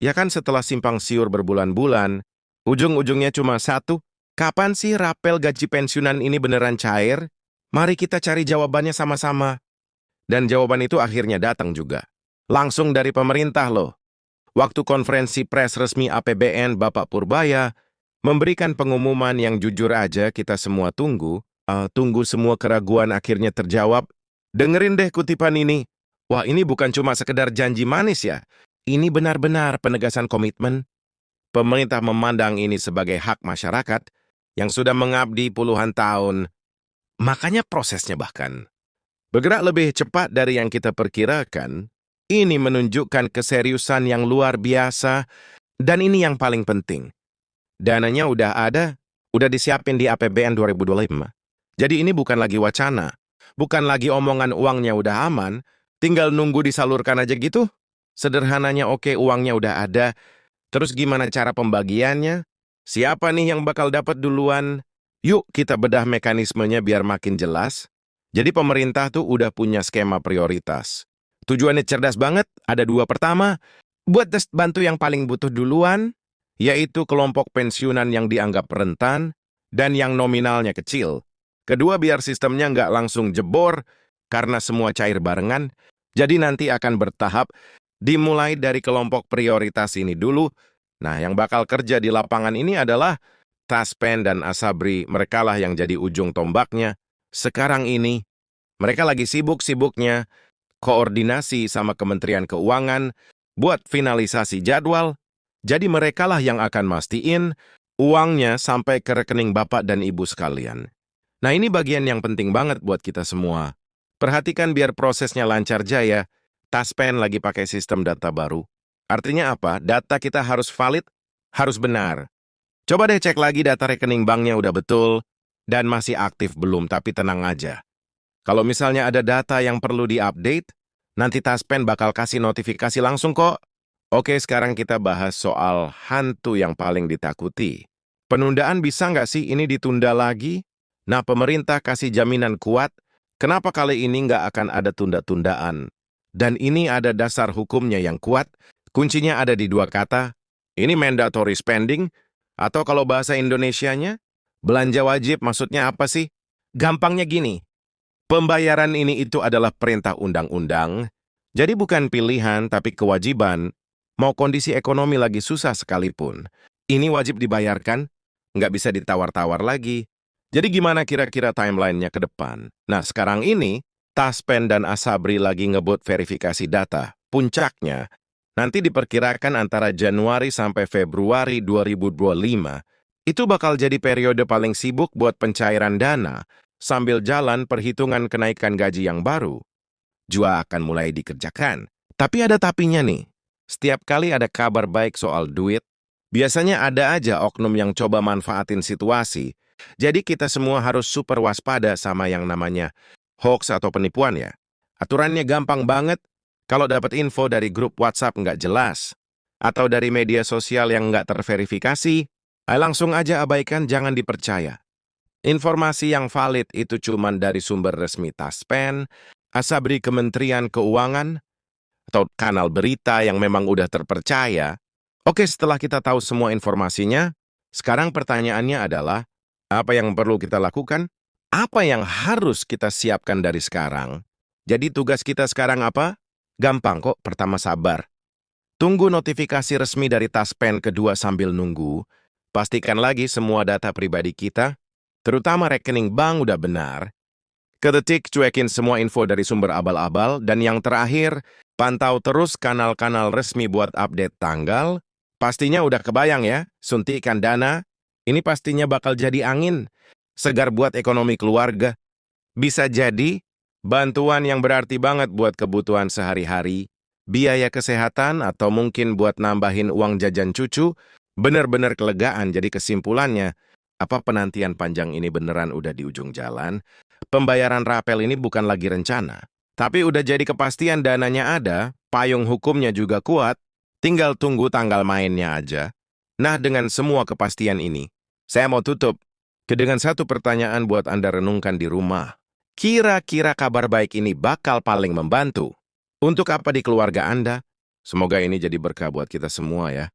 Ya kan setelah simpang siur berbulan-bulan, ujung-ujungnya cuma satu. Kapan sih rapel gaji pensiunan ini beneran cair? Mari kita cari jawabannya sama-sama. Dan jawaban itu akhirnya datang juga. Langsung dari pemerintah loh. Waktu konferensi pers resmi APBN Bapak Purbaya memberikan pengumuman yang jujur aja kita semua tunggu semua keraguan akhirnya terjawab. Dengerin deh kutipan ini. Wah, ini bukan cuma sekedar janji manis ya. Ini benar-benar penegasan komitmen. Pemerintah memandang ini sebagai hak masyarakat yang sudah mengabdi puluhan tahun. Makanya prosesnya bahkan bergerak lebih cepat dari yang kita perkirakan. Ini menunjukkan keseriusan yang luar biasa. Dan ini yang paling penting. Dananya udah ada, udah disiapin di APBN 2025. Jadi ini bukan lagi wacana. Bukan lagi omongan uangnya udah aman, tinggal nunggu disalurkan aja gitu. Sederhananya oke, uangnya udah ada. Terus gimana cara pembagiannya? Siapa nih yang bakal dapat duluan? Yuk kita bedah mekanismenya biar makin jelas. Jadi pemerintah tuh udah punya skema prioritas. Tujuannya cerdas banget, ada dua. Pertama, buat bantu yang paling butuh duluan, yaitu kelompok pensiunan yang dianggap rentan dan yang nominalnya kecil. Kedua, biar sistemnya nggak langsung jebor karena semua cair barengan. Jadi nanti akan bertahap, dimulai dari kelompok prioritas ini dulu. Nah, yang bakal kerja di lapangan ini adalah Taspen dan Asabri. Merekalah yang jadi ujung tombaknya. Sekarang ini, mereka lagi sibuk-sibuknya koordinasi sama Kementerian Keuangan buat finalisasi jadwal. Jadi merekalah yang akan mastiin uangnya sampai ke rekening Bapak dan Ibu sekalian. Nah, ini bagian yang penting banget buat kita semua. Perhatikan biar prosesnya lancar jaya. Taspen lagi pakai sistem data baru. Artinya apa? Data kita harus valid, harus benar. Coba deh cek lagi data rekening banknya udah betul dan masih aktif belum, tapi tenang aja. Kalau misalnya ada data yang perlu diupdate, nanti Taspen bakal kasih notifikasi langsung kok. Oke, sekarang kita bahas soal hantu yang paling ditakuti. Penundaan bisa nggak sih ini ditunda lagi? Nah, pemerintah kasih jaminan kuat. Kenapa kali ini nggak akan ada tunda-tundaan? Dan ini ada dasar hukumnya yang kuat. Kuncinya ada di dua kata. Ini mandatory spending, atau kalau bahasa Indonesianya, belanja wajib. Maksudnya apa sih? Gampangnya gini. Pembayaran ini itu adalah perintah undang-undang, jadi bukan pilihan tapi kewajiban. Mau kondisi ekonomi lagi susah sekalipun, ini wajib dibayarkan, nggak bisa ditawar-tawar lagi. Jadi gimana kira-kira timelinenya ke depan? Nah, sekarang ini, Taspen dan Asabri lagi ngebut verifikasi data. Puncaknya, nanti diperkirakan antara Januari sampai Februari 2025. Itu bakal jadi periode paling sibuk buat pencairan dana. Sambil jalan perhitungan kenaikan gaji yang baru juga akan mulai dikerjakan. Tapi ada tapinya nih. Setiap kali ada kabar baik soal duit, biasanya ada aja oknum yang coba manfaatin situasi. Jadi kita semua harus super waspada sama yang namanya hoax atau penipuan ya. Aturannya gampang banget. Kalau dapat info dari grup WhatsApp nggak jelas, atau dari media sosial yang nggak terverifikasi, langsung aja abaikan, jangan dipercaya. Informasi yang valid itu cuma dari sumber resmi Taspen, Asabri Kementerian Keuangan, atau kanal berita yang memang udah terpercaya. Oke, setelah kita tahu semua informasinya, sekarang pertanyaannya adalah, apa yang perlu kita lakukan? Apa yang harus kita siapkan dari sekarang? Jadi tugas kita sekarang apa? Gampang kok, pertama sabar. Tunggu notifikasi resmi dari Taspen, kedua sambil nunggu. Pastikan lagi semua data pribadi kita, terutama rekening bank udah benar. Ketik cuekin semua info dari sumber abal-abal. Dan yang terakhir, pantau terus kanal-kanal resmi buat update tanggal. Pastinya udah kebayang ya, suntikan dana. Ini pastinya bakal jadi angin segar buat ekonomi keluarga. Bisa jadi bantuan yang berarti banget buat kebutuhan sehari-hari, biaya kesehatan, atau mungkin buat nambahin uang jajan cucu. Bener-bener kelegaan. Jadi kesimpulannya, apa penantian panjang ini beneran udah di ujung jalan? Pembayaran rapel ini bukan lagi rencana, tapi udah jadi kepastian, dananya ada, payung hukumnya juga kuat, tinggal tunggu tanggal mainnya aja. Nah, dengan semua kepastian ini, saya mau tutup dengan satu pertanyaan buat Anda renungkan di rumah. Kira-kira kabar baik ini bakal paling membantu untuk apa di keluarga Anda? Semoga ini jadi berkah buat kita semua ya.